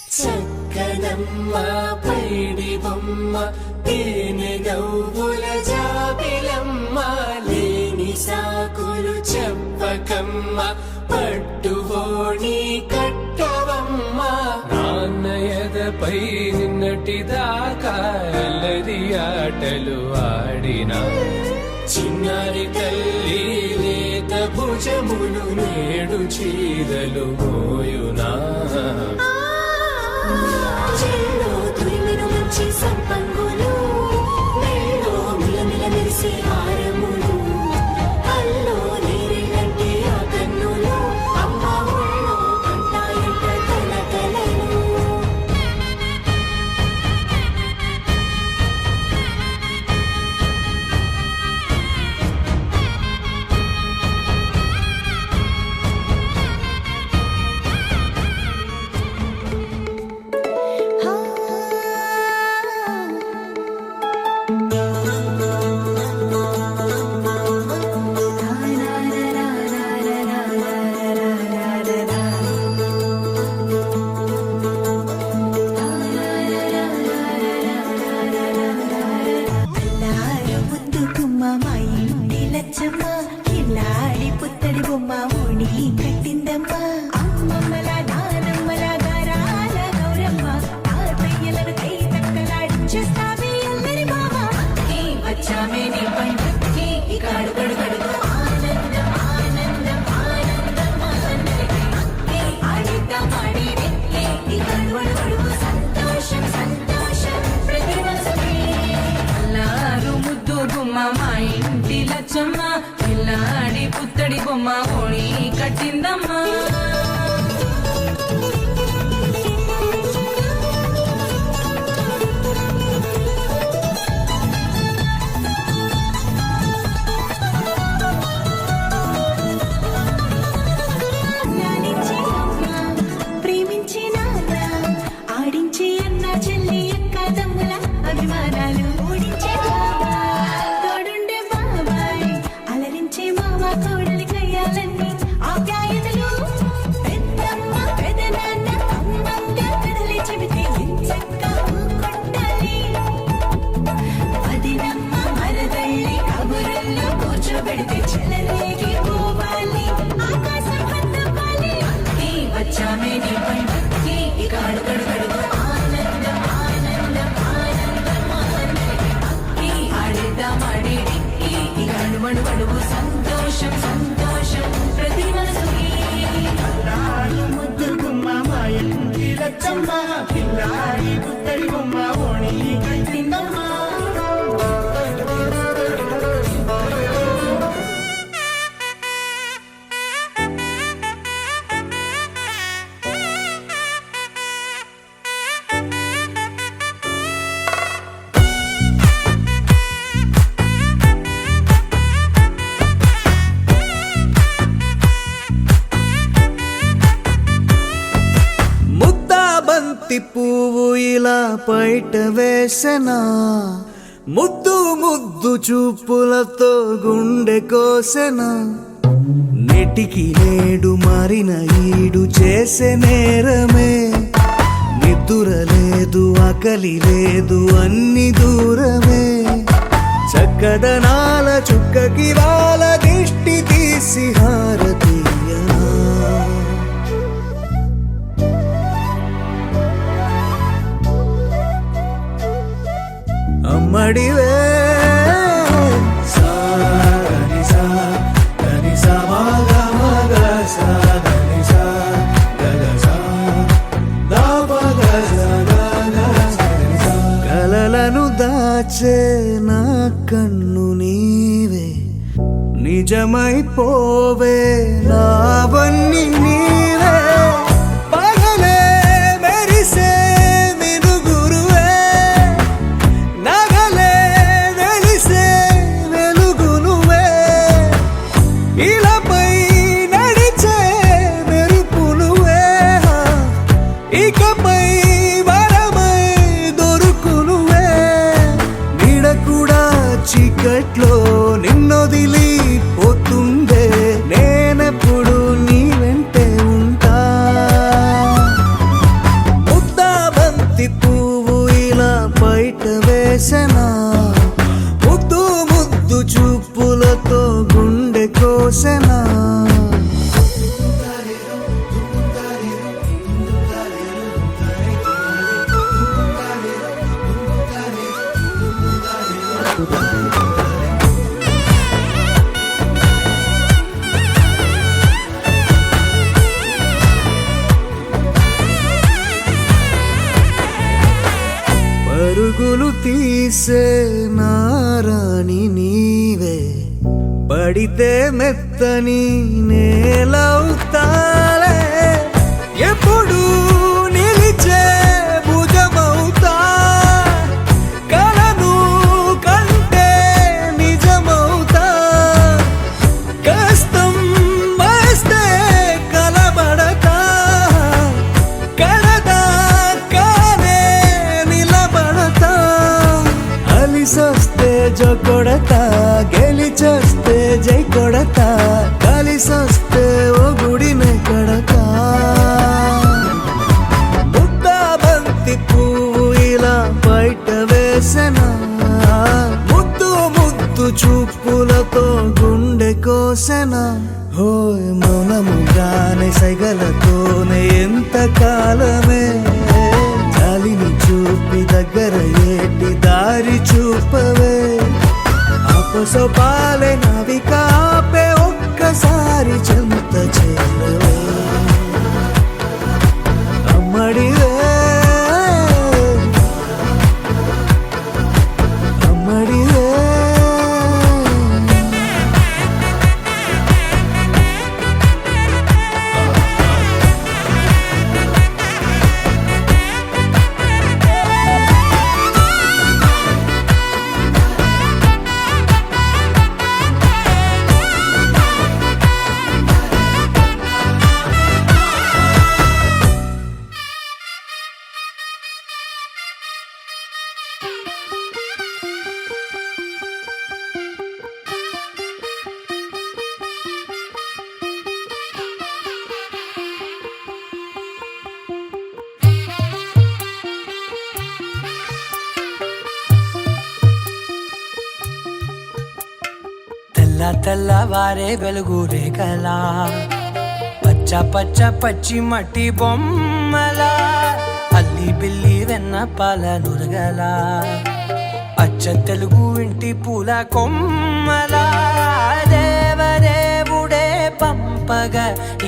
చక్కనమ్మ పైడి బొమ్మ తేనె నవ్వుల జాబిలమ్మ లేని సాకులు చెప్పకమ్మ పట్టువోణి కట్టవమ్మ నాన్నయదపై నిన్నటిదాకా అల్లరి ఆటలు ఆడినా చిన్నారి తల్లి లేత భుజములు నేడు చీరలు మోయునా చెల్లో తురిమిను మంచి సంపంగులు మెల్లో మిలమిల మెరిసే హారములు అల్లో నేరేళ్ళంటే ఆ కన్నులు అమ్మ ఒళ్ళో కంటాయంట కలకలను కిల్లాడి పుత్తడి బొమ్మ ఓణి కట్టిందమ్మా అమ్మమ్మల నానమ్మల గారాల గౌరమ్మ తాతయ్యలను కై తక్కలాడించేస్తావే అల్లరి మామ వచ్చామే నీ పండుగకి ఇక అడుగడుగడుగు ఆనందం ఆనందం ఆనందం ఆడిద్దాం ఆడేది ఇక అడుగడుగడుగు సంతోషం సంతోషం ప్రతి మనసుకి అల్లారు ముద్దు గుమ్మ మా ఇంటి లచ్చమ్మ పిల్లాడి పుత్తడి బొమ్మ ఓణి కట్టిందమ్మా ప్రేమించి నాన్న ఆడించి అన్న చెల్లి అక్క తమ్ముల అభిమానాలు ఓడించే తోడుండే బాబాయ్ అలరించే మామ కోడలి కయ్యాలన్నీ ఆప్యాయతలు పెద్దమ్మ పెదనాన్న అమ్మంగా కథలే చెబితే ఎంచక్కా కొట్టాలి వదినమ్మ మరదళ్ళి కబుర్లలో కూర్చోబెడితే చెలరేగి పోవాలి ఆకాశం హద్దుపాలి వచ్చామే నీ పండుగకి ఇక అడుగడుగడుగు ఆనందం ఆనందం ఆనందం ఆడిద్దాం ఆడేది ఇక అడుగడుగడుగు సంతోషం సంతోషం ప్రతి మనసుకి ముద్దు గుమ్మ మా ఇంటి లచ్చమ్మ పిల్లాడి పుత్తడి బొమ్మ ఓణి కట్టిందమ్మ బంతి పువ్వు ఇలా బయట వేసెనా ముద్దు ముద్దు చూపులతో గుండె కోసెనా నెటికి నేడు మారిన ఈడు చేసే నేరమే నిద్ర లేదు ఆకలి లేదు అన్ని దూరమే చక్కదనాల చుక్కకి వాళ్ళ దిష్టి తీసి హారతీయనా అమ్మడివే కలలను దాచే నా కన్ను నీవే నిజమైపోవే నావన్నీ నీవే పగలే మెరిసే మినుగురువే నగలే వెలిసే వెలుగునువే ఇలాపై నడిచే మెరుపునువే ఇకపై వరమై దొరుకునువే నీడ కూడా చీకట్లో నిన్నొదిలి పోతుందే నేనెప్పుడు నీ వెంటే ఉంటా ముద్ద తీసే నారాణి నీవే పడితే మెత్తని నేలవుతాలే ఎప్పుడు నిలిచే భుజమవుతా కలను కంటే నిజమవుతా కష్టం వస్తే కలబడతా కడదాకానే నిలబడతా అలిసొస్తే జో కొడతా గెలిచొస్తే జై కొడతా కలిసొస్తే ఓ గుడినే కడతా ముద్దా బంతి పువ్వు ఇలా బయట వేసెనా ముద్దు ముద్దు చూపులతో గుండె కోసెనా హోయ్ మౌనముగానే సైగలతోనే ఎంత కాలమే జాలిని చూపి దగ్గర ఏటి దారి చూపవే అపసోపాలే నవికాపే ఒక్కసారి చెంత చేరవే అమ్మడివే అమ్మడివే తెల్లవారే వెలుగు రేఖలా పచ్చ పచ్చ పచ్చి మట్టి బొమ్మలా అల్లి బిల్లి వెన్న పాల నురగలా అచ్చ తెలుగు ఇంటి పూల కొమ్మలా దేవదేవుడే పంపగ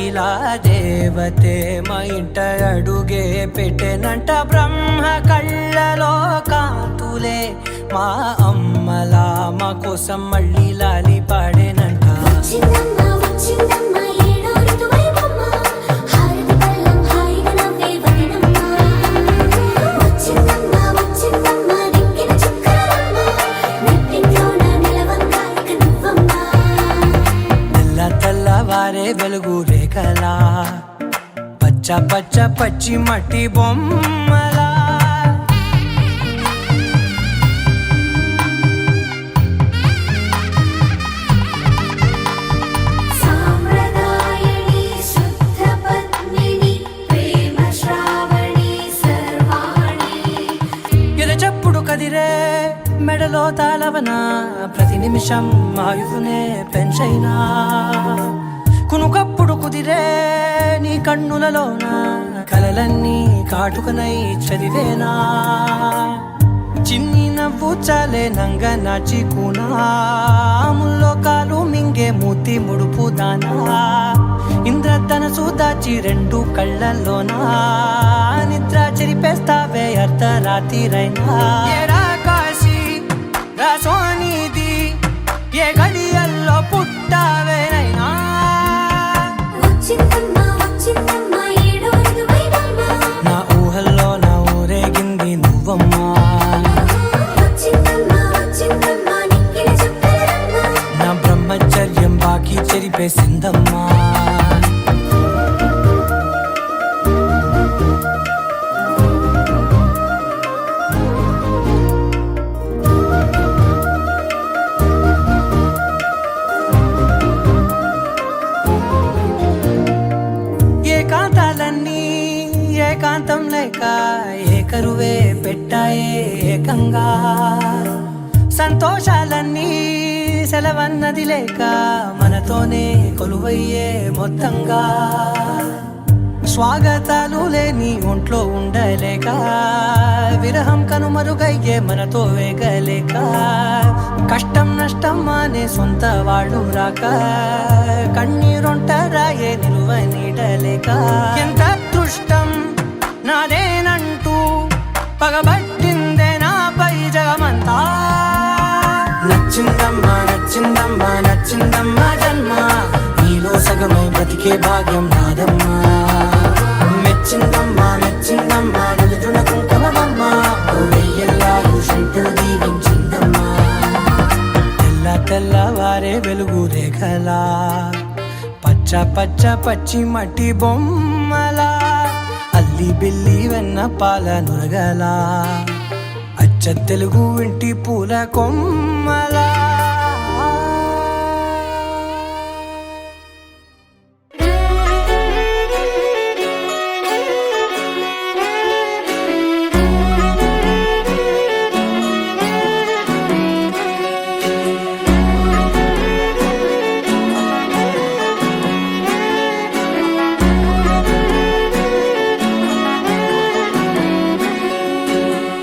ఇలా దేవతే మా ఇంట అడుగే పెట్టెనంట బ్రహ్మ కళ్ళలో కాంతులే మా అమ్మలా మా కోసం మళ్ళీ లాలి పాడేనంట వచ్చిందమ్మ వచ్చిందమ్మ ఏడో ఋతువైవమ్మ హారతి పళ్ళం హాయిగా నవ్వే వదనమ్మ వచ్చిందమ్మ వచ్చిందమ్మ దిక్కిన చుక్కలమ్మ నెట్టింట్లోన నిలవంగా ఇక నువ్వమ్మ తెల్లవారే వెలుగు రేఖలా పచ్చ పచ్చ పచ్చి మట్టి బొమ్మలా సామ్రదాయని శుద్ధ పద్మిని ప్రేమ శ్రావణి సర్వాణి ఎరచప్పుడు కదిరే మెడలో తాళవన ప్రతి నిమిషం ఆయుధునే పెంచైనా కునుకప్పుడు కుదిరే నీ కన్నులలోన కలలన్నీ కాటుకనై చదివేనా చిన్ని నవ్వు చాలే నంగ నాచి కూనాముల్లో కాలు మింగే మూతి ముడుపు దానా ఇంద్రధనసు దాచి రెండు కళ్ళల్లోనా నిద్ర చెరిపేస్తావే అర్ధరాత్రిరైనా ఏరా కాశీ రా సోనిది ఏ గడియల్లో పుట్టావేనైనా వచ్చిందమ్మ వచ్చిందమ్మ ఏడో ఋతువైవమ్మ నా ఊహల్లో నా ఊరేగింది నువ్వమ్మా వచ్చిందమ్మ వచ్చిందమ్మ నిక్కిన చుక్కలమ్మ నా బ్రహ్మచర్యం బాకీ చెరిపేసిందమ్మా ఏకాంతాలన్నీ ఏకాంతం లేక ఏకరువే పెట్టాయే ఏకంగా సంతోషాలన్నీ సెలవన్నది లేక మనతోనే కొలువయ్యే మొత్తంగా స్వాగతాలు లేని ఒంట్లో ఉండలేక విరహం కనుమరుగయ్యే మనతో వేగలేక కష్టం నష్టం అనే సొంత వాళ్ళు రాక కన్నీరొంటరాయే నిలువ నీడలేక ఎంత అదృష్టం నాదేనంటూ పగబట్టిందే నాపై జగమంతా వచ్చిందమ్మా జన్మ నీలో సగమై బ్రతికే భాగ్యం నాదమ్మా మెచ్చిందమ్మా మెచ్చిందమ్మా నలుతున కుంకుమమ్మ వెయ్యల్లాలు శంకరు దీవించిందమ్మా తెల్ల తెల్లవారే వెలుగు రేఖలా పచ్చ పచ్చ పచ్చి మట్టి బొమ్మలా అల్లి బిల్లి వెన్న పాల నురగలా అచ్చ తెలుగు ఇంటి పూల కొమ్మలా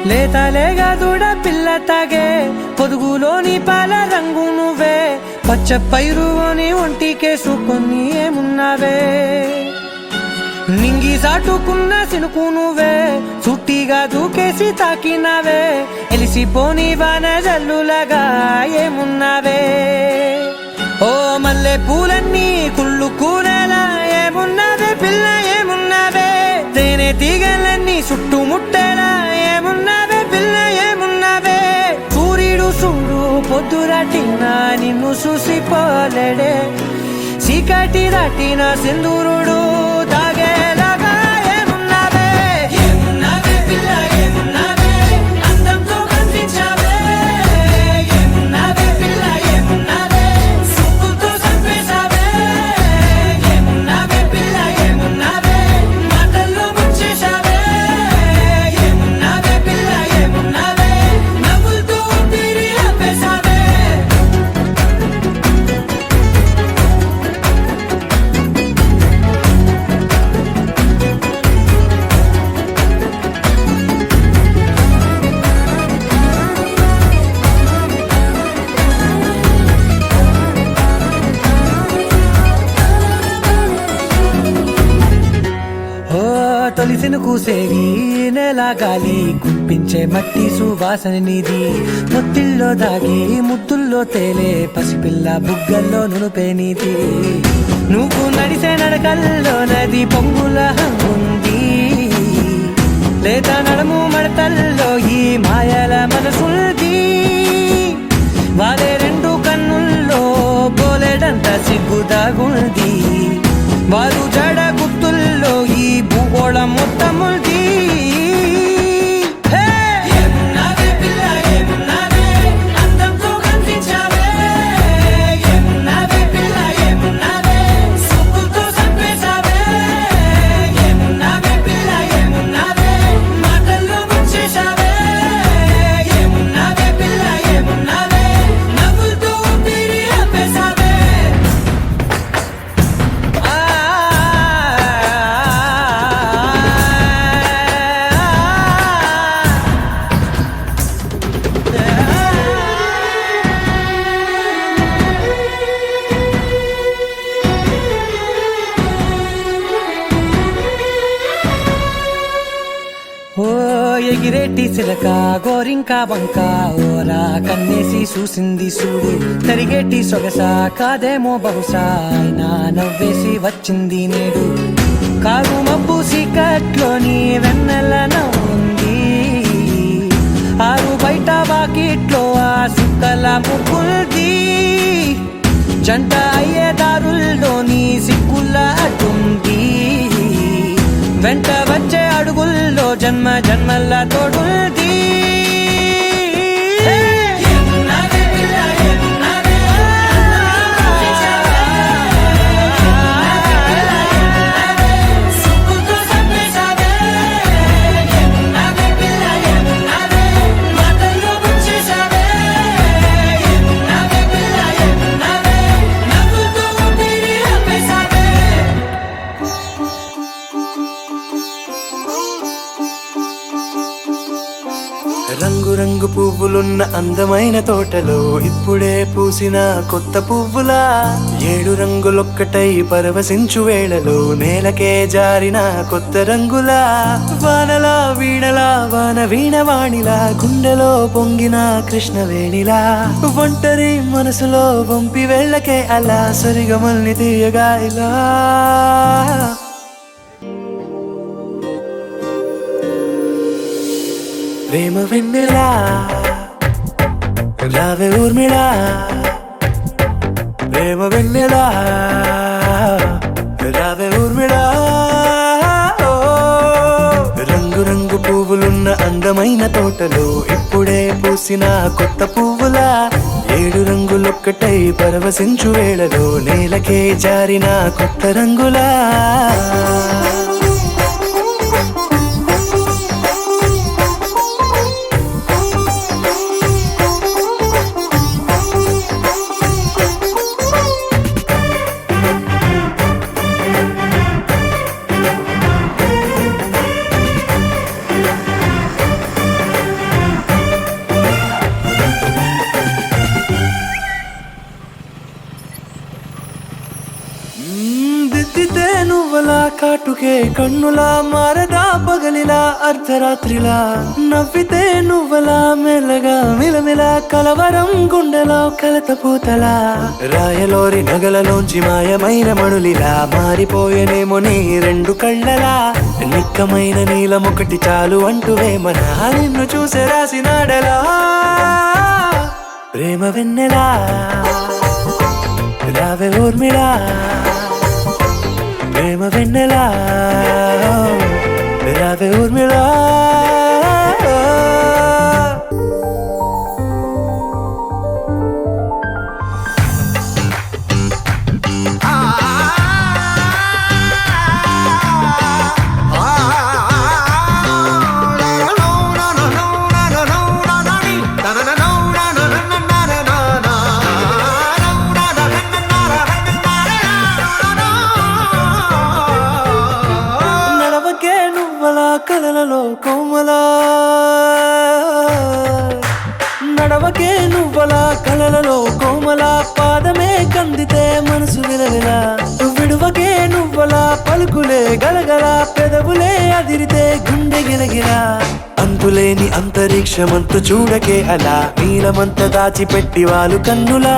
లేతలేగా దూడ పిల్ల తాగే పొదుగులోని పాల రంగు నువ్వే పచ్చ పైరుని ఒంటికేసుకొని ఏమున్నావే నింగి సాటుకున్న సినుకు నువ్వే చుట్టిగా దూకేసి తాకినావే ఎలిసిపోని వాన జల్లులగా ఏమున్నావే ఓ మల్లె పూలన్నీ కుళ్ళు కూరలా ఏమున్నావే పిల్ల ఏమున్నావే తేనె తీగలన్నీ చుట్టుముట్టేలా ఏమున్నావే పిల్ల ఏమున్నావే సూర్యుడు చూడు పొద్దురాటిన నిన్ను చూసిపోలేడే చీకటి దాటిన సింధూరుడు తాగేలాగా ఏమున్నావే ఏమున్నావే పిల్ల ఏమున్నావే అందంతో కనిపించావే ఏమున్నావే పిల్ల ఏమున్నావే సుక్కుతో చంపేశావే ఏమున్నావే పిల్ల ఏమున్నావే మాటల్లో ముంచేశావే ఏమున్నావే పిల్ల ఏమున్నావే నవ్వులతో ఊపిరి ఆపేశావే ఓ తొలిసిన కూసేరి నెల గాలి గుప్పించే మట్టి సువాసన నీది ముత్తిల్లో దాగి ముత్తుల్లో తేలే పసిపిల్ల బుగ్గల్లో నునుపే నీది నువ్వు నడిసే నడకల్లో నది పొంగుల హంగుంది లేదా నడుము మడతల్లో ఈ మాయల మనసుంది వారే రెండు కన్నుల్లో బోలెడంత సిగ్గు దాగుంది వారు జడ గుర్తుల్లో ఈ భూగోళం మొత్తముంది ఏమున్నావే పిల్ల ఏమున్నావే అందంతో కనిపించావే ఏమున్నావే పిల్ల ఏమున్నావే సుక్కుతో చంపేశావే ఏమున్నావే పిల్ల ఏమున్నావే మాటల్లో ముంచేశావే ఏమున్నావే పిల్ల ఏమున్నావే నవ్వులతో ఊపిరి ఆపేశావే ఓ ఎగిరేటి సిలక గోరింక వంక ఓరా కన్నేసి చూసింది చూడు తరిగేటి సొగస కాదేమో బహుశా అయినా నవ్వేసి వచ్చింది నేడు కారు మబ్బు సీకట్లోని వెన్నెల నవ్వుంది ఆరు బయట వాకిట్లో ఆ సుక్కల ముగ్గుల్ది జంట అయ్యే దారుల్లోని సిక్కుల అడ్డుంది వెంట వచ్చే అడుగుల్లో జన్మ జన్మల్ల తోడుంది ఏమున్నావే పిల్ల ఏమున్నావే సుక్కుతో చంపేశావే ఏమున్నావే పిల్ల ఏమున్నావే మాటల్లో ముంచేశావే ఏమున్నావే పిల్ల ఏమున్నావే నవ్వులతో ఊపిరి ఆపేశావే రంగు రంగు పువ్వులున్న అందమైన తోటలో ఇప్పుడే పూసిన కొత్త పువ్వులా 7 రంగులొక్కటై పరవశించు వేళలో నేలకే జారిన కొత్త రంగులా వానలా వీణలా వాన వీణవాణిలా గుండెలో పొంగిన కృష్ణవేణిలా ఒంటరి మనసులో వంపి వెళ్ళకే అలా సరిగమల్ని తీయగా ఇలా ప్రేమ వెన్నెలా రావే ఊర్మిళా ప్రేమ వెన్నెలా రావే ఊర్మిళా రంగు రంగు పువ్వులున్న అందమైన తోటలో ఇప్పుడే పూసిన కొత్త పువ్వులా 7 రంగులొక్కటై పరవశించు వేళలో నేలకే జారిన కొత్త రంగులా దిద్దితే నువ్వలా కాటుకే కన్నులా మారదా పగలిలా అర్ధరాత్రిలా నవ్వితే నువ్వలా మెల్లగా మిలమిలా కలవరం గుండెలో కలతపూతలా రాయలోరి నగలలోంచి మాయమైన మణులిలా మారిపోయేనేమో నీ 2 కళ్ళలా నిక్కమైన నీలమొకటి చాలు అంటూ వేమనా నిన్ను చూసే రాసినాడలా ప్రేమ వెన్నెలా రావే ఊర్మిళా ప్రేమ వెన్నెలా రావే ఊర్మిళా కలలలో కోమలా నడవకే నువ్వలా కలలలో కోమలా పాదమే కందితే మనసు విలవిలా విడువకే నువ్వలా పలుకులే గలగల పెదవులే అదిరితే గుండె గిలగిలా అంతులేని అంతరిక్షమంతు చూడకే అలా నీలమంత దాచిపెట్టి వాళ్ళు కన్నులా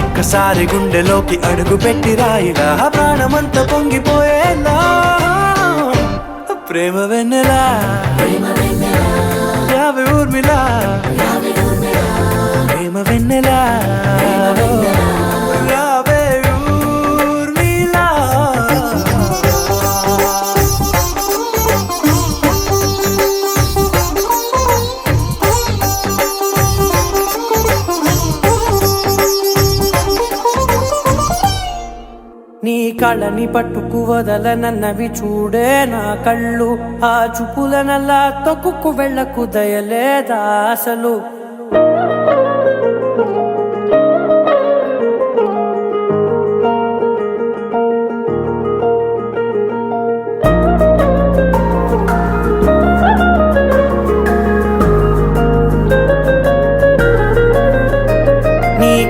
ఒక్కసారి గుండెలోకి అడుగు పెట్టి రాయిలా ప్రాణమంత పొంగిపోయేలా ప్రేమ వెన్నెలా రావే ఊర్మిళా ప్రేమ వెన్నెలా రావే ఊర్మిళా నీ కళ్ళని పట్టుకు వదలనన్నవి చూడే నా కళ్ళు ఆ చూపులనల్లా తొక్కుకు వెళ్ళకు దయలేదా అసలు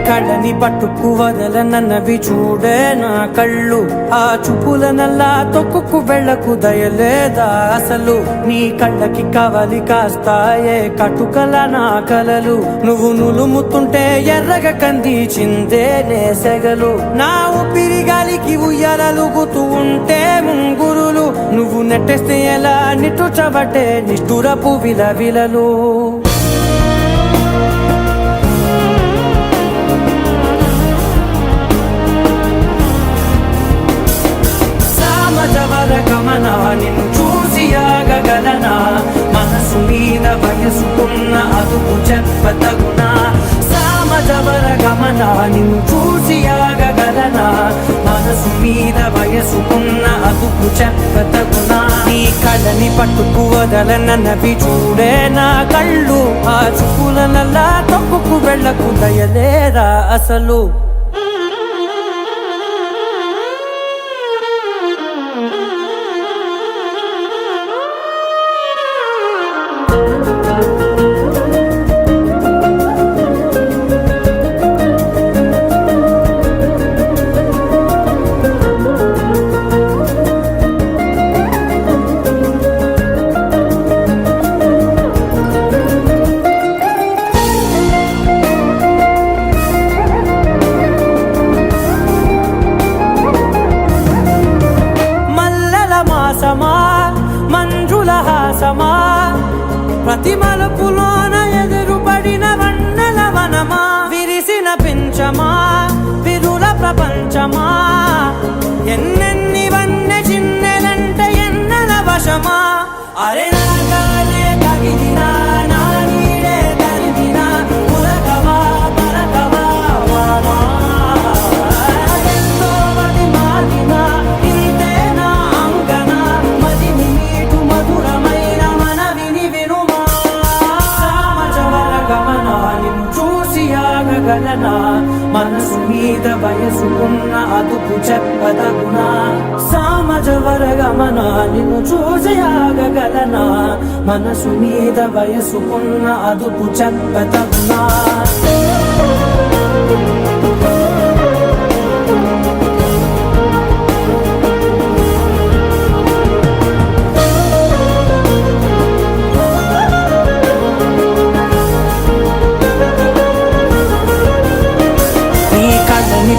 కళ్ళని పట్టుకు వదలనన్నవి చూడే నా కళ్ళు ఆ చూపులనల్లా తొక్కుకు వెళ్ళకు దయలేదా అసలు నీ కళ్ళకి కవలి కాస్తాయే కటుకల నా కలలు నువ్వు నులుముతుంటే ఎర్రగా కందిచిందే నేసెగలు నా ఊపిరి గాలికి ఉయ్యాలలుగుతూ ఉంటే ముంగురులు నువ్వు నెట్టేస్తే ఎలా నిట్టుచబట్టే నిష్ఠురపు విలవిలలు గమనా నిన్ను చూసి ఆగగలనా మనసు మీద వయసుకున్న అదుపు చెప్పతగునా సామజవర గమనా నిన్ను చూసి ఆగగలనా మనసు మీద వయసుకున్న అదుపు చెప్పతగునా నీ కళ్ళని పట్టుకు వదలనన్నవి చూడే నా కళ్ళు ఆ చూపులనల్లా తొక్కుకు వెళ్ళకు దయలేరా అసలు మోక్షమా ఎన్నెన్ని వన్నె చిన్నెలంటే ఎన్నెల వశమా అరే నాగాలే కగిలినా నా నీడే తరిమినా పులకవా పలకవా వామా ఎంతో మది మారినా ఇంతే నా అంకన మదిని నీటు మధురమైన మనవిని వినుమా సామజవర గమనా నిన్ను చూసి ఆగగలనా మనసు మీద వయసుకున్న అదుపు చెప్పదగునా సామజవర గమనా నిన్ను చూసి ఆగగలనా మనసు మీద వయసుకున్న అదుపు చెప్పదగునా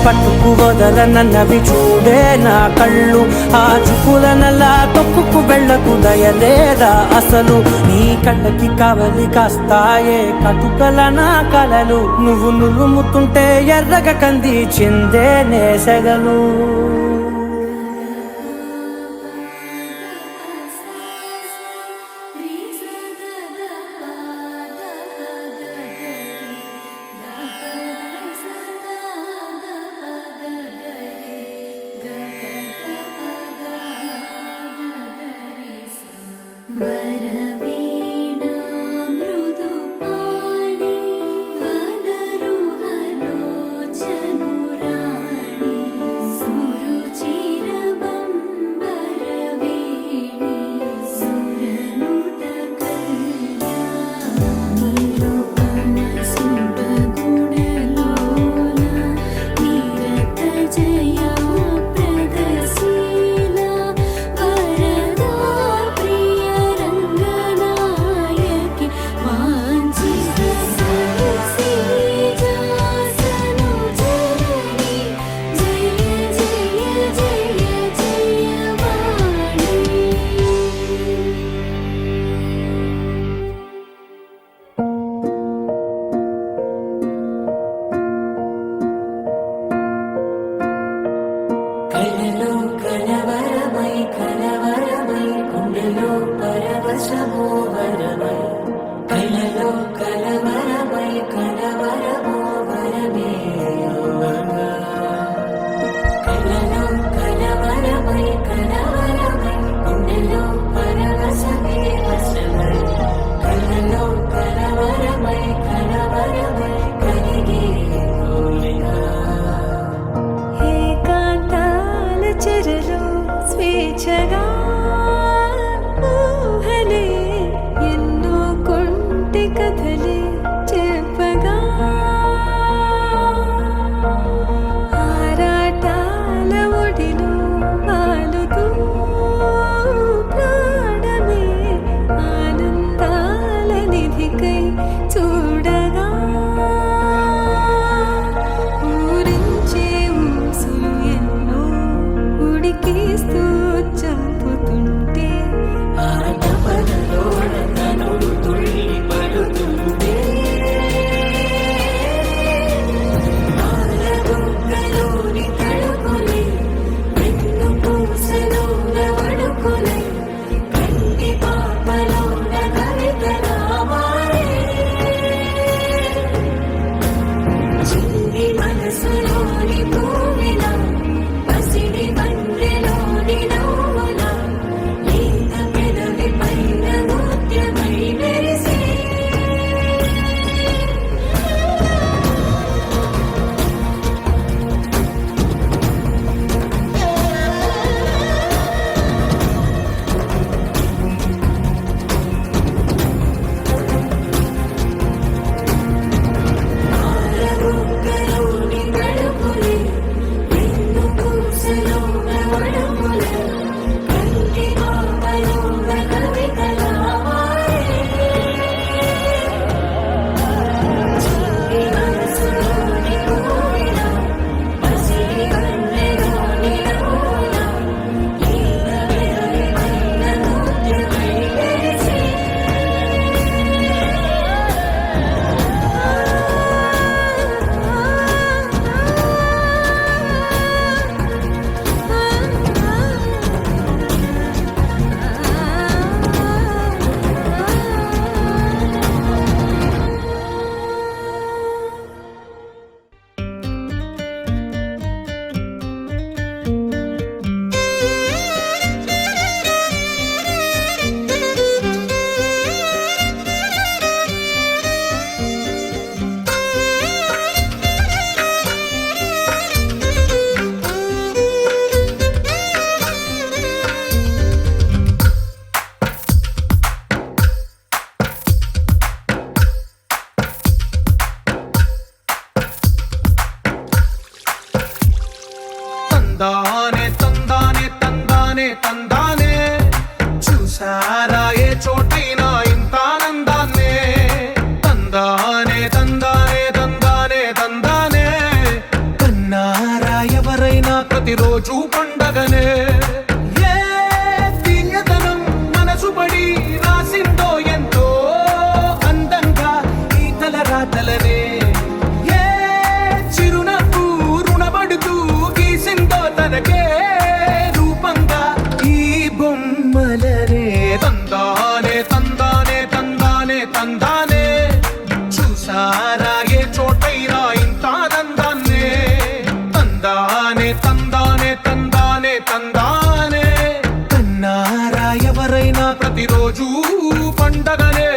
పట్టుకు వదలనన్నవి చూడే నా కళ్ళు ఆ చూపులనలా తొక్కుకు వెళ్ళకు దయలేదా అసలు నీ కళ్ళకి కవలి కాస్తాయే కటుకల నా కలలు నువ్వు నులుముతుంటే ఎర్రగ కంది చిందే నేసెగలు వరవీణా మృదుపాణి వదరుహలోచనురాణి సురుచిరబంబరవేణి సురనుత కళ్యాణి రూపమ సుభగుణలోల నిరత జయా ప్రదశీల వరదా ప్రియ రంగనాయకి వాంఛిత సరసిజాసను జనని జయ జయ జయ జయవాణి కళ్ళలో కలవరమై కలవరమై గుండెలో పరవశమో వరమై కళ్ళలో కలవరమై కలవరమో వరమే యోగంగా కళ్ళలో కలవరమై కలవరమై గుండెలో పరవశమే వశమై కళ్ళలో కలవరమై కలవరమై కలిగే కోరిక ఏకాంతాల చెరలో స్వేచ్ఛగా ఊహలే ఎన్నో తందానే తందానే తందానే తందానే చూసారా ఏ చోటైనా ఇంత ఆనందాన్నే తందానే తందానే తందానే తందానే కన్నారా ఎవరైనా ప్రతిరోజు పండగనే ఏ తీయదనం మనసు పడి రాసిందో ఎంతో అందంగా ఈ తలరాతలనే ఏ చిరునవ్వు రుణపడుతూ గీసిందో తనకే రూపంగా ఈ బొమ్మలనే తందానే తందానే తందానే తందానే చూసారా ఏ చోటైనా ఇంత ఆనందాన్నే తందానే తందానే తందానే తందానే కన్నారా ఎవరైనా ప్రతిరోజు పండగనే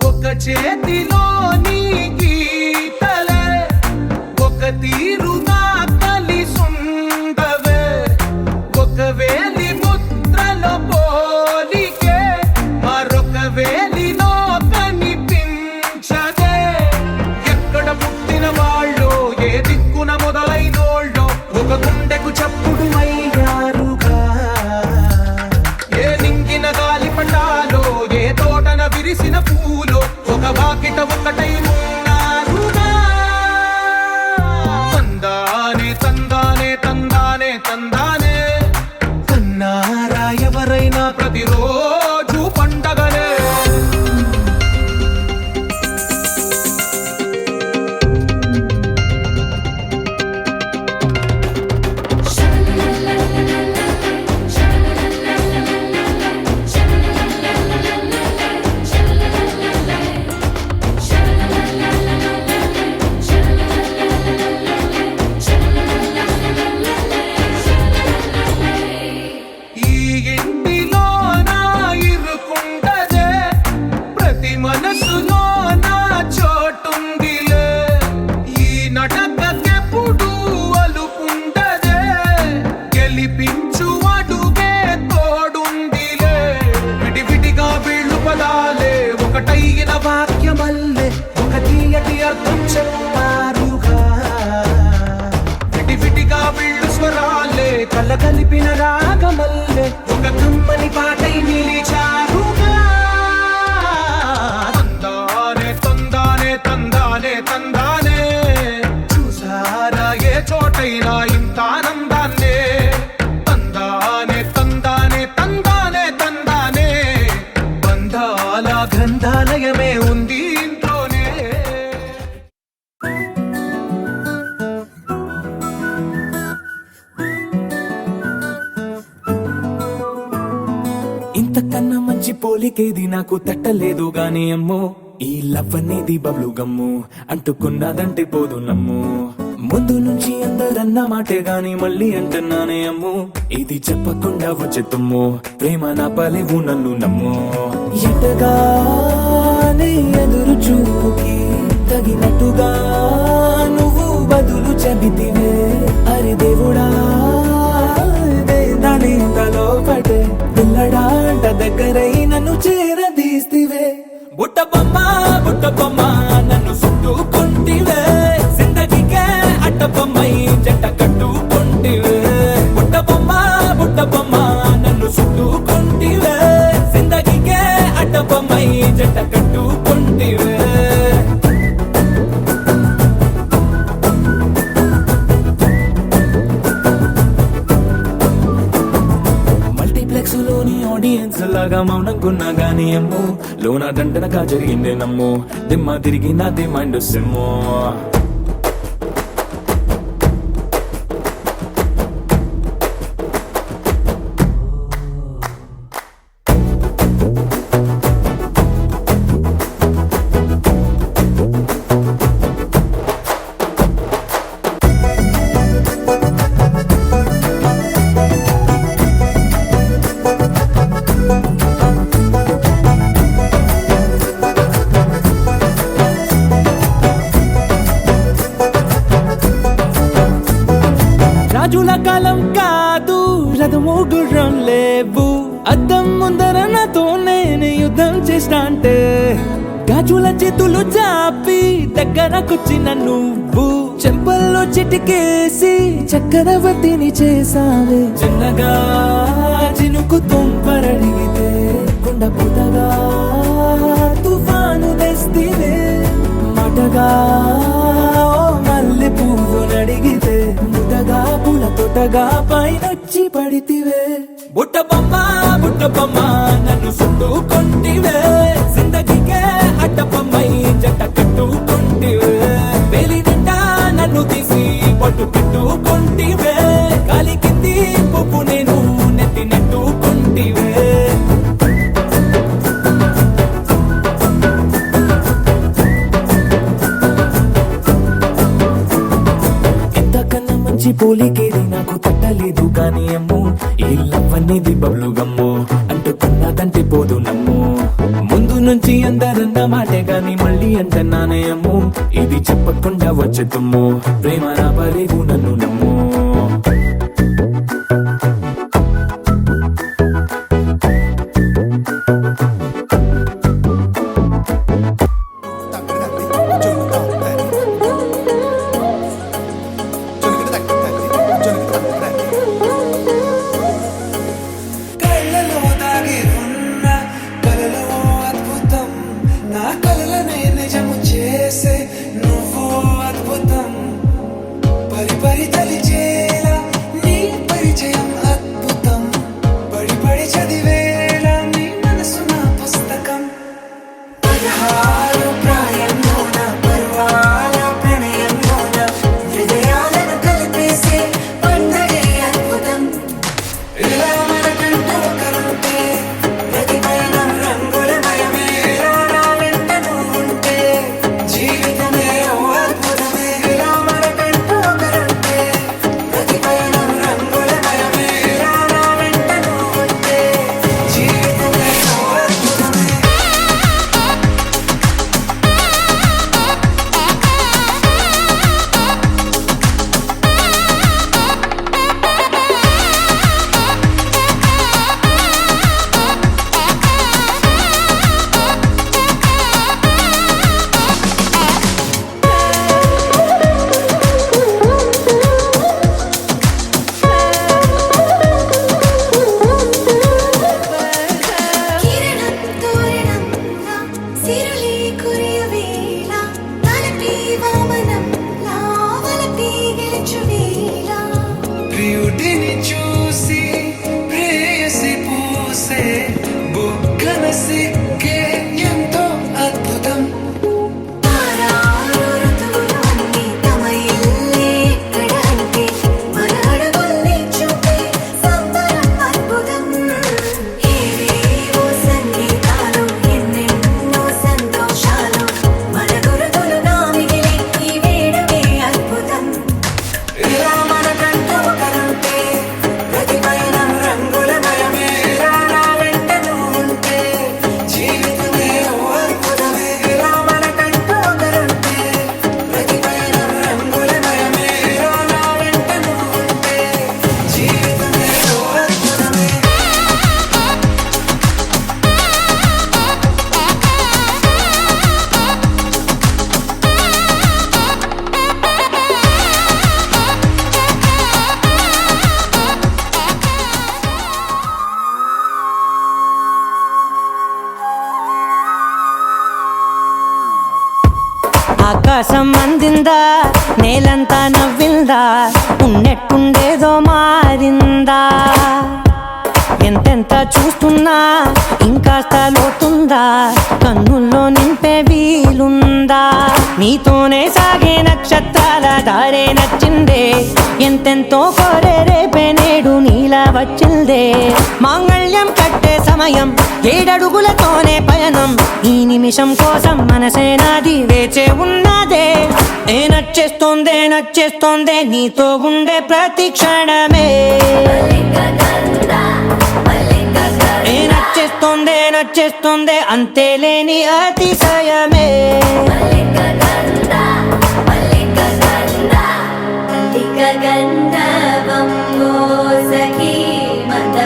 ఒక చేతిలో నీ గీతలే ఒక తీరుగా కలిసుండవే ఒక వేలి ముద్రలో పోలికే మరొక వేలిలో కనిపించదే ఎక్కడ పుట్టిన వాళ్ళు ఏ దిక్కున మొదలైనోళ్ళో ఒక గుండెకు చప్పుడు అయ్యారుగా ఏ నింగిన గాలి పటాలో ఏ తోటన విరిసిన పూలో ఒక వాకిట ఒకటై ఉన్నారుగా తందానే తందానే తందానే తందానే కన్నారా ఎవరైనా ప్రతిరోజు పండగనే ఈ ఇంటిలో నా ఇరుకుండదే ప్రతి మనసులో నా చోటుందిలే ఈ నటకెప్పుడు అలుపుండదే గెలిపించు అడుగే తోడుందిలే విడివిడిగా వీళ్ళు పదాలే ఒకటైన వాక్యమల్లే ఒక తీయటి అర్థం చెప్పారుగా విడివిడిగా వీళ్ళు స్వరాలే కలగలిపిన రాగమల్లే ఒక కమ్మని పాటై నిలిచారుగా తందానే తందానే తందానే తందానే చూసారా ఏ చోటైనా ఇంత ఆనందాన్నే తందానే తందానే తందానే తందానే బంధాల గ్రంథాలయమే ఉంది ఇంట్లోనే ఇంతకన్నా మంచి పోలికేది నాకు తట్టలేదు గాని అమ్మో ఈ లవ్ అనేది బబ్లు గమ్ము అంటుకున్నదంటే పోదు నమ్ము ముందు నుంచి అందరన్న మాటే గాని మళ్ళీ అంటున్నానే అమ్ము ఇది చెప్పకుండా వచ్చే తుమ్ము ప్రేమ నా పలేవు నన్ను నమ్ము ఎటగానే ఎదురు చూకి తగినట్టుగా నువ్వు బదులు చెబితివే అరే దేవుడా దాని తలో పడే పిల్లడాంట దగ్గరై నన్ను చేరదీస్తివే బుట్ట బొమ్మ నన్ను చుట్టుకుంటివే జిందగీకే అట్ట బొమ్మై జంట కట్టుకుంటివే బుట్ట బొమ్మ నన్ను చుట్టుకుంటివే జిందగీకే అట్ట బొమ్మై జంట కట్టుకుంటివే మల్టీప్లెక్స్ లోని ఆడియన్స్ లాగా మౌనంకున్నా గానీ అమ్ము లోన దండనగా జరిగిందే నమ్ము దిమ్మ తిరిగి నాదే మైండ్ సిమ్ము గుర్రం లేవు అద్దం ముందర నాతో నేను యుద్ధం చేస్తా అంటే గాజుల చేతులు చాపి దగ్గరకొచ్చిన నువ్వు చెంపల్లో చిటికేసి చక్రవర్తిని చేసావే చిన్నగా చినుకు తుంపరడిగితే కుండ పుటగా తుఫాను తెస్తివే మాటగా మల్లె పువ్వు నడిగితే ముదగా పుల తొటగా పైనొచ్చి పడితివే బుట్ట బొమ్మ నన్ను చుట్టుకొంటివే జిందగీకే అడ్డపమ్మై జట్ట కట్టుకొంటివే వేలి నిండా నన్ను తీసి పట్టు పెట్టుకొంటివే గాలి కింది పువ్వు నేను నెత్తి నెట్టుకొంటివే ఇంతకన్నా మంచి పోలికేది నాకు తట్టలేదు కానీ అమ్మో ఈ లవ్ అనేది బబ్లు గమ్ము అంటుకున్నదంటే పోదు నమ్ము ముందు నుంచి అందరన్న మాటే గాని మళ్ళీ అంటున్నానే అమ్ము ఇది చెప్పకుండా వచ్చే తుమ్ము ప్రేమ రాబలేవు నన్ను నమ్ము కళ్ళలో దాగి ఉన్న కలలో అద్భుతం నా కలలనే నిజము చేసే నువ్వు అద్భుతం పరి తలిచేలా నీ పరిచయం అద్భుతం పడి చదివేలా నీ మనసు నా పుస్తకం 16 ప్రాయంలోన పర్వాల ప్రణయంలోన హృదయాలను కలిపేసే పండగే అద్భుతం ఇలా మనకంటూ ఒకరుంటే ప్రతిపైన రంగుల మయమే ఇలా నా వెంట నువ్వుంటే జీవితమే ఓ అద్భుతమే ఇలా మనకంటూ ఒకరుంటే ప్రతిపైన రంగుల మయమే ఇలా నా వెంట నువ్వుంటే జీవితమే ఓ అద్భుతమే కిరణం తోరణంలా సిరులే కురియవేళ తలపి వామనంలా వలపి గెలుచువేళ ప్రియుడిని చూసి ప్రేయసి పూసే బుగ్గన సిగ్గే ఎంతో అద్భుతం తారారు ఋతువులు అన్నీ తమ ఇల్లే ఎక్కడ అంటే మన అడుగుల్ని చూపే సంబరం అద్భుతం ఏవేవో సంగీతాలు ఎన్నెన్నో సంతోషాలు మన గురుతులుగా మిగిలి ఈ వేడమే అద్భుతం ఇలా మనకంటూ ఒకరుంటే ప్రతిపైన రంగుల మయమే ఇలా నా వెంట నువ్వుంటే జీవితమే ఓ అద్భుతమే ఇలా మనకంటూ ఒకరుంటే ప్రతిపైన రంగుల మయమే ఇలా నా వెంట నువ్వుంటే జీవితమే ఓ అద్భుతమే ఆకాశం అందిందా నేలంతా నవ్విందా ఉన్నట్టుండేదో మారిందా ఎంతెంత చూస్తున్నా ఇంకాస్త లోతుందా కన్నుల్లో నింపే వీలుందా నీతోనే సాగే నక్షత్రాల దారే నచ్చిందే ఎంతెంతో కోరే రేపే నేడు నీలా వచ్చిందే మాంగళ్యం కట్టే సమయం 7 అడుగులతోనే పయనం ఈ నిమిషం కోసం మనసే నాది వేచే ఉన్నదే నచ్చేస్తోందే నీతో ఉండే ప్రతి క్షణమే నచ్చేస్తోందే అంతేలేని అతిశయమే గంధవం సఖీ మంద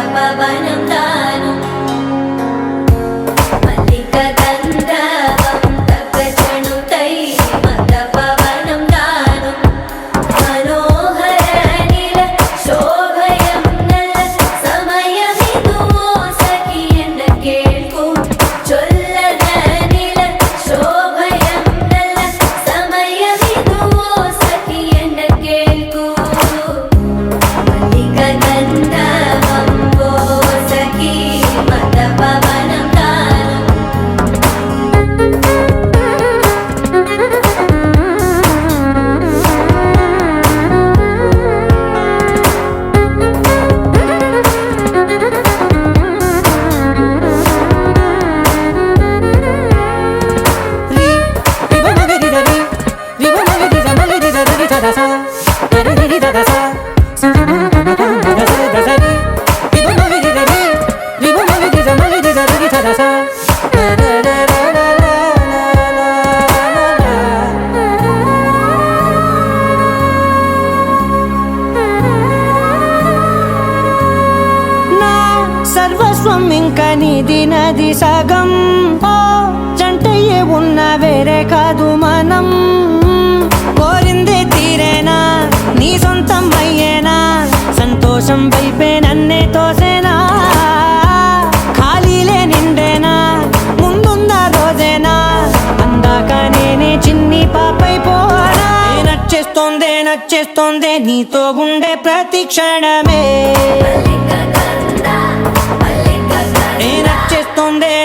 ఇంక నీది నది సగం ఓ జంటయ్యే ఉన్న వేరే కాదు మనం కోరిందే తీరేనా నీ సొంతం అయ్యేనా సంతోషం వైపే నన్నే తోసేనా ఖాళీలే నిండేనా ముందున్న రోజేనా అందాక నేనే చిన్ని పాపై పోనా నచ్చేస్తోందే నీతో ఉండే ప్రతి క్షణమే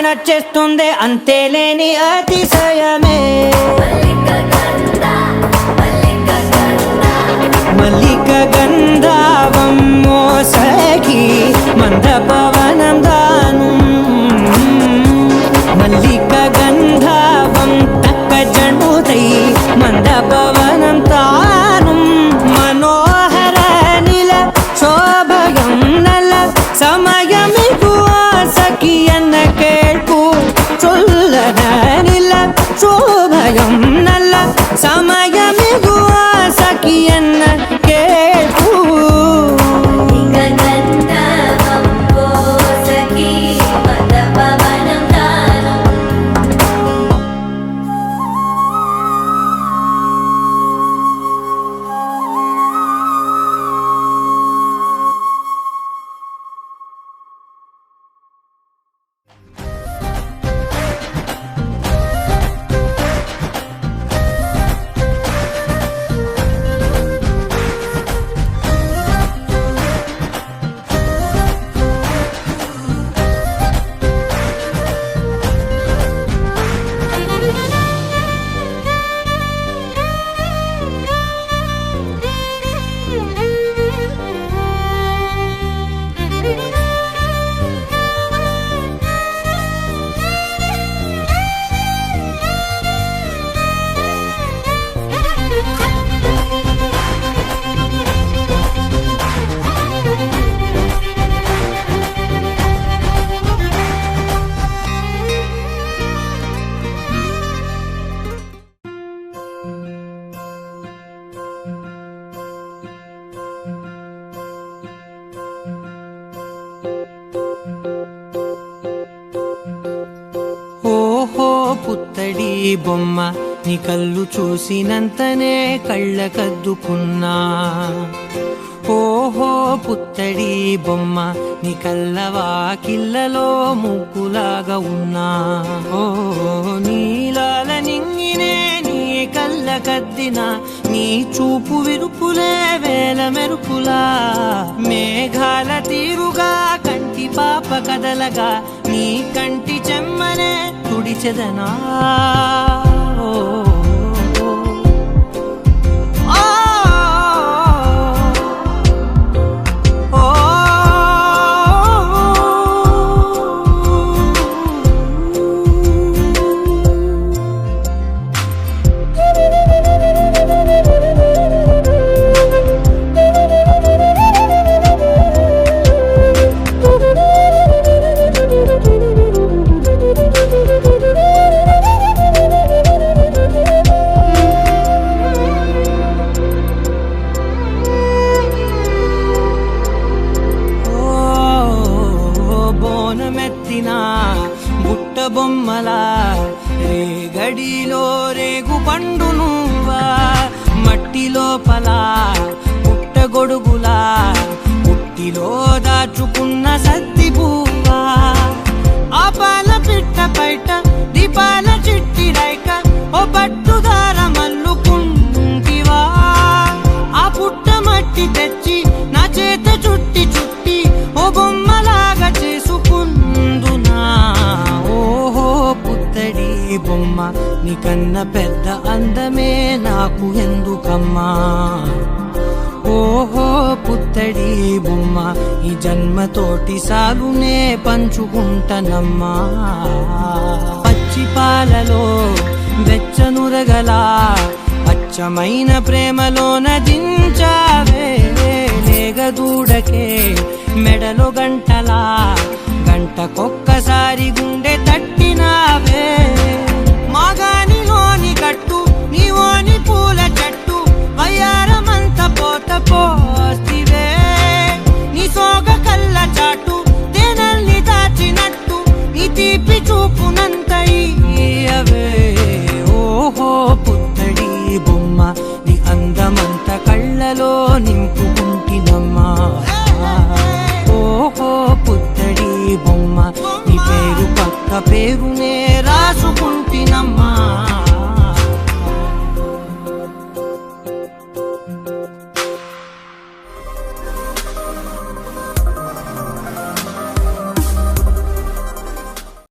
నచ్చేస్తోందే అంతేలేని అతిశయమే మల్లిక గంధావం మోసకి మందపవనం దాను మల్లిక గంధావం తక్క జండుతై మందపవనం తాను మనోహర నిల శోభయం నల సమయమిగు ఆసకి ఎన్న కేൾపు చొల్లన నిల శోభయం నల్ల సమయమిగు ఆసకి ఎన్న కేൾపు పుత్తడి బొమ్మ నీ కళ్ళు చూసినంతనే కళ్ళకద్దుకున్నా ఓహో పుత్తడి బొమ్మ నీ కళ్ళవాకిళ్ళలో ముగ్గులాగా ఉన్నా ఓ నీలాల నింగినే నీ కళ్ళకద్దిన నీ చూపు విరుపులే వేల మెరుపులా మేఘాల తీరుగా కంటి పాప కదలగా నీ కంటి చెమ్మనే తుడిచెదనా బుట్ట బొమ్మలా రేగడిలో రేగు పండు నువ్వా మట్టి లోపల పుట్టగొడుగులా పుట్టిలో దాచుకున్న సత్తి పువ్వా ఆ పాల పిట్ట బయట దీపాల చిట్టి రైక ఓ పట్టుదార మల్లుకుంటివా ఆ పుట్ట మట్టి తెచ్చి నా చేత చుట్టి చుట్టి ఓ బొమ్మలాగా చేసుకుందునా ఓహో పుత్తడి బొమ్మ నీకన్న పెద్ద అందమే నాకు ఎందుకమ్మా ఓహో పుత్తడి బొమ్మ ఈ జన్మతోటి సాగునే పంచుకుంటనమ్మా పచ్చి పాలలో వెచ్చనురగలా అచ్చమైన ప్రేమలోన దించావే లేగదూడకే మెడలో గంటలా గంటకొక్కసారి గుండె తట్టినావే మాగానిలోని కట్టు నీవోని